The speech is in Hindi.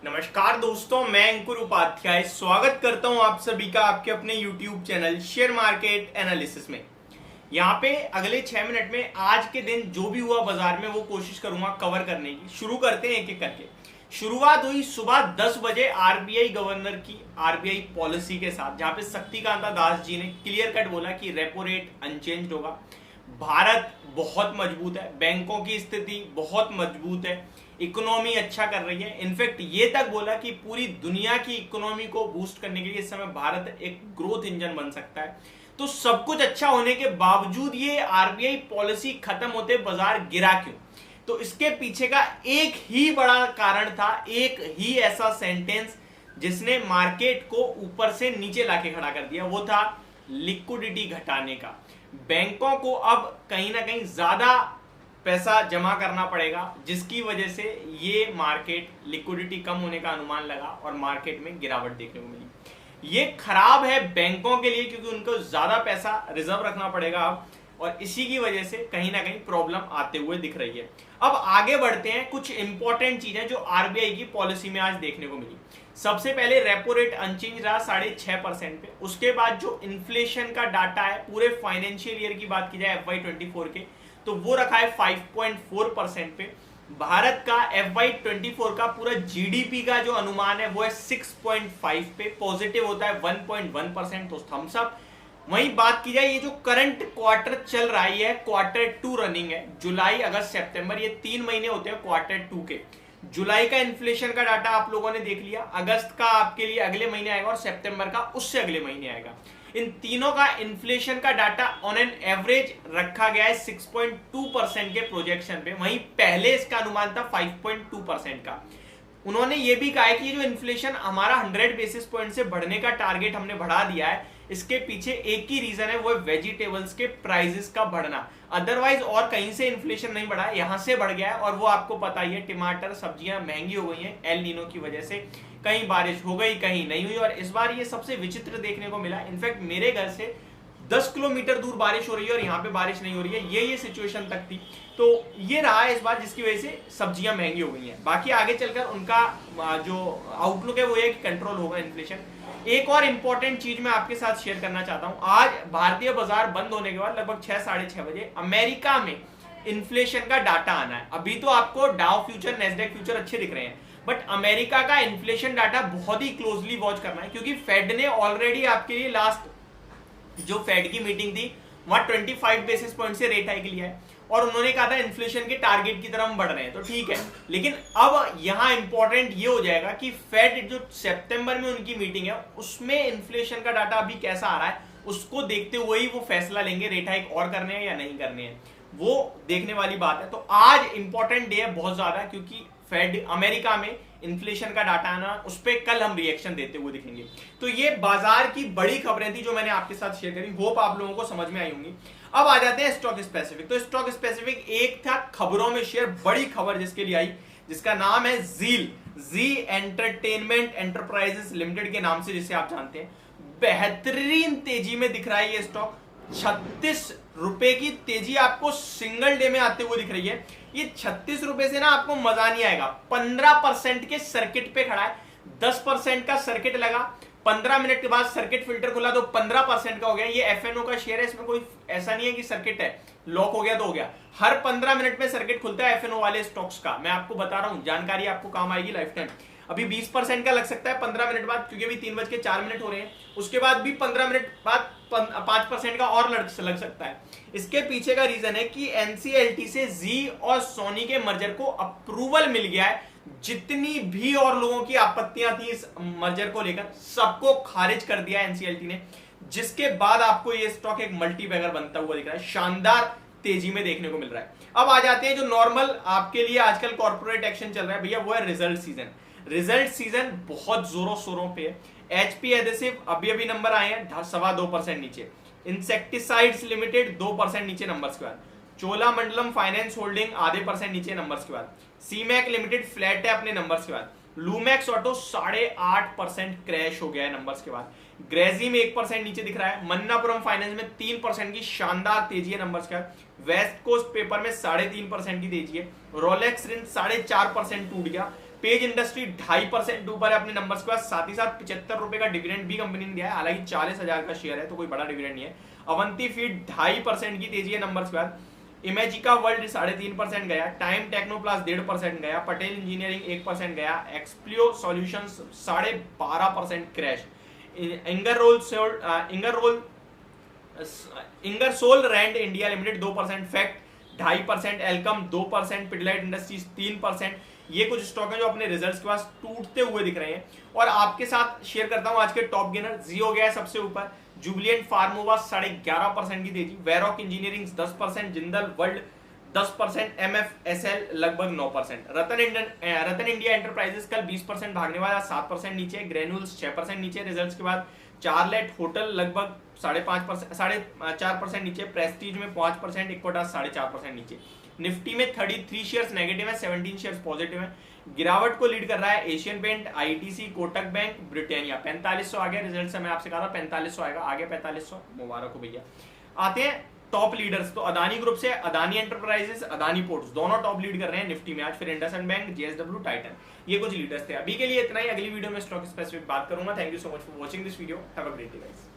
नमस्कार दोस्तों, मैं अंकुर उपाध्याय स्वागत करता हूं आप सभी का आपके अपने YouTube channel share market analysis में। यहाँ पे अगले 6 मिनट में आज के दिन जो भी हुआ बाजार में वो कोशिश करूंगा कवर करने की। शुरू करते हैं एक एक करके। शुरुआत हुई सुबह 10 बजे आरबीआई गवर्नर की आरबीआई पॉलिसी के साथ, जहां पे शक्तिकांता दास जी ने क्लियर कट बोला कि रेपो रेट अनचेंज होगा। भारत बहुत मजबूत है, बैंकों की स्थिति बहुत मजबूत है, इकोनॉमी अच्छा कर रही है। इनफैक्ट ये तक बोला कि पूरी दुनिया की इकोनॉमी को बूस्ट करने के लिए इस समय भारत एक ग्रोथ इंजन बन सकता है। तो सब कुछ अच्छा होने के बावजूद ये आरबीआई पॉलिसी खत्म होते बाजार गिरा क्यों? तो इसके पीछे का एक ही बड़ा कारण था, एक ही ऐसा सेंटेंस जिसने मार्केट को ऊपर से नीचे लाके खड़ा कर दिया, वो था लिक्विडिटी घटाने का। बैंकों को अब कहीं ना कहीं ज्यादा पैसा जमा करना पड़ेगा, जिसकी वजह से ये मार्केट लिक्विडिटी कम होने का अनुमान लगा और मार्केट में गिरावट देखने को मिली। ये खराब है बैंकों के लिए, क्योंकि उनको ज्यादा पैसा रिजर्व रखना पड़ेगा अब, और इसी की वजह से कहीं ना कहीं प्रॉब्लम आते हुए दिख रही है। अब आगे बढ़ते हैं, कुछ इंपॉर्टेंट चीजें जो आरबीआई की पॉलिसी में आज देखने को मिली। सबसे पहले रेपो रेट अनचेंज रहा 6.5% पे। उसके बाद जो इन्फ्लेशन का डाटा है पूरे फाइनेंशियल ईयर की बात की जाए FY24 के, तो वो रखा है 5.4% पे। भारत का FY24 का पूरा जीडीपी का जो अनुमान है वो है 6.5 पे, पॉजिटिव होता है 1.1%, तो थम्स अप। वहीं बात की जाए ये जो करंट क्वार्टर चल रहा है, ये Q2 रनिंग है, जुलाई अगस्त सितंबर, ये 3 महीने होते हैं Q2 के। जुलाई का इन्फ्लेशन का डाटा आप लोगों ने देख लिया, अगस्त का आपके लिए अगले महीने आएगा और सितंबर का उससे अगले महीने आएगा। इन तीनों का इन्फ्लेशन का डाटा ऑन एन एवरेज रखा गया है 6.2% के प्रोजेक्शन पे, वहीं पहले इसका अनुमान था 5.2% का। उन्होंने ये भी कहा है कि जो इन्फ्लेशन हमारा 100 बेसिस पॉइंट से बढ़ने का टारगेट हमने बढ़ा दिया है, इसके पीछे एक ही रीजन है, वो वेजिटेबल्स के प्राइसेस का बढ़ना। अदरवाइज और कहीं से इन्फ्लेशन नहीं बढ़ा, यहां से बढ़ गया है। और वो आपको पता ही है, टमाटर सब्जियां महंगी हो गई हैं एल नीनो की वजह से, कहीं बारिश हो गई कहीं नहीं हुई, और इस बार ये सबसे विचित्र देखने को मिला। इनफैक्ट मेरे घर से 10 किलोमीटर दूर बारिश हो रही है और यहाँ पे बारिश नहीं हो रही है, ये सिचुएशन तक थी। तो ये रहा है इस बार, जिसकी वजह से सब्जियां महंगी हो गई हैं। बाकी आगे चलकर उनका जो आउटलुक है वो है कि कंट्रोल होगा इन्फ्लेशन। एक और इंपॉर्टेंट चीज मैं आपके साथ शेयर करना चाहता हूं। आज भारतीय बाजार बंद होने के बाद लगभग 6 साढ़े 6 बजे अमेरिका में इन्फ्लेशन का डाटा आना है। अभी तो आपको डाउ फ्यूचर, नेस्डेक फ्यूचर अच्छे दिख रहे हैं, बट अमेरिका का इन्फ्लेशन डाटा बहुत ही क्लोजली वॉच करना है, क्योंकि फेड ने ऑलरेडी आपके लिए लास्ट जो फेड की मीटिंग थी वहां 25 बेसिस पॉइंट से रेट हाइक लिया है, और उन्होंने कहा था इन्फ्लेशन के टारगेट की तरफ बढ़ रहे हैं, तो ठीक है। लेकिन अब यहां इंपॉर्टेंट ये हो जाएगा कि फेड जो सितंबर में उनकी मीटिंग है उसमें इन्फ्लेशन का डाटा अभी कैसा आ रहा है, उसको देखते हुए ही वो फैसला लेंगे रेट हाइक और करने हैं या नहीं करने हैं, वो देखने वाली बात है। तो आज इंपॉर्टेंट डे है बहुत ज्यादा, क्योंकि फेड अमेरिका में इन्फ्लेशन का डाटा आना, उस पर कल हम रिएक्शन देते हुए दिखेंगे। तो ये बाजार की बड़ी खबरें थी जो मैंने आपके साथ शेयर करी, होप आप लोगों को समझ में आई होंगी। अब आ जाते हैं स्टॉक स्पेसिफिक। तो स्टॉक स्पेसिफिक एक था खबरों में शेयर, बड़ी खबर जिसके लिए आई, जिसका नाम है जी एंटरटेनमेंट एंटरप्राइजेस लिमिटेड के नाम से जिसे आप जानते हैं। बेहतरीन तेजी में दिख रहा है ये स्टॉक, 36 रुपए की तेजी आपको सिंगल डे में आते हुए दिख रही है। ये 36 रुपए से ना आपको मजा नहीं आएगा, 15% के सर्किट पे खड़ा है, 10% का सर्किट लगा, 15 मिनट के बाद सर्किट फिल्टर खुला तो 15% का हो गया। ये एफएनओ का शेयर है, इसमें कोई ऐसा नहीं है कि सर्किट है लॉक हो गया तो हो गया, हर 15 मिनट में सर्किट खुलता है एफएनओ वाले स्टॉक्स का। मैं आपको बता रहा हूं, जानकारी आपको काम आएगी लाइफ टाइम। अभी 20% का लग सकता है 15 मिनट बाद, क्योंकि अभी 3:04 हो रहे हैं, उसके बाद भी 15 मिनट बाद 5% का और लग सकता है। इसके पीछे का रीजन है कि एनसीएलटी से जी और सोनी के मर्जर को अप्रूवल मिल गया है। जितनी भी और लोगों की आपत्तियां थी इस मर्जर को लेकर, सबको खारिज कर दिया एनसीएलटी ने, जिसके बाद आपको ये स्टॉक एक मल्टीबैगर बनता हुआ दिख रहा है, शानदार तेजी में देखने को मिल रहा है। अब आ जाते हैं जो नॉर्मल आपके लिए आजकल कॉर्पोरेट एक्शन चल रहा है भैया, वो है रिजल्ट सीजन। रिजल्ट सीजन बहुत जोरों शोरों पे है। एचपी एडेसिव अभी अभी नंबर आए हैं 2.25% नीचे, इंसेक्टिसाइड्स लिमिटेड 2% नीचे नंबर्स के बाद, चोलामंडलम फाइनेंस होल्डिंग आधे % नीचे नंबर्स के बाद, सीमैक लिमिटेड फ्लैट है अपने नंबर्स के बाद, लूमैक्स ऑटो 8.5% क्रैश हो गया है नंबर्स के बाद, ग्रेजी में 1% नीचे दिख रहा है, मन्नापुरम फाइनेंस में 3% की शानदार तेजी है नंबर्स के बाद, वेस्ट कोस्ट पेपर में 3.5% की तेजी है, रोलेक्स रिंच 4.5% टूट गया, पेज इंडस्ट्री 2.5% ऊपर है अपने नंबर्स के बाद, साथ ही साथ 75 रुपए का डिविडेंड भी कंपनी ने दिया है, हालांकि 40,000 का शेयर है तो कोई बड़ा डिविडेंड नहीं है। अवंती फीड 2.5% की तेजी है नंबर्स के बाद। इमेजिका वर्ल्ड 3.5% गया, टाइम टेक्नोप्लास 1.5% गया, पटेल इंजीनियरिंग 1% गया, एक्सप्लियो solutions 12.5% crash, Ingersoll Rand India Limited 2%, FACT 2.5%, Alkem 2%, Pidilite industries 3%। ये कुछ स्टॉक हैं जो अपने रिजल्ट्स के पास टूटते हुए दिख रहे हैं। और आपके साथ शेयर करता हूं आज के टॉप गेनर। जियो गया है सबसे ऊपर, जुबिलियंट फार्मोवा 11.5% की तेजी, वेरॉक इंजीनियरिंग 10%, जिंदल वर्ल्ड 10%, एमएफएसएल लगभग 9%, रतन इंडिया एंटरप्राइजेस कल 20% भागने वाला 7% नीचे, ग्रेन्यूल्स 6% नीचे रिजल्ट्स के बाद, चार्लेट होटल लगभग 4% नीचे, प्रेस्टीज में 5%, इक्विटास 4.5% नीचे। निफ्टी में 33 शेयर्स नेगेटिव है, 17 शेयर्स पॉजिटिव है। गिरावट को लीड कर रहा है एशियन पेंट, आईटीसी, कोटक बैंक, ब्रिटानिया। 4500 आ गया रिजल्ट से, मैं आपसे कहा था 4500 आएगा, आगे 4500, मुबारक हो भैया। आते हैं टॉप लीडर्स, तो अदानी ग्रुप से अदानी एंटरप्राइजेस, अदानी पोर्ट्स दोनों टॉप लीड कर रहे हैं निफ्टी में आज, फिर इंडसइंड बैंक, जेएसडब्ल्यू, टाइटन, ये कुछ लीडर्स थे। अभी के लिए इतना ही, अगली वीडियो में स्टॉक स्पेसिफिक बात करूंगा। Thank you so much for watching this video, have a great day guys.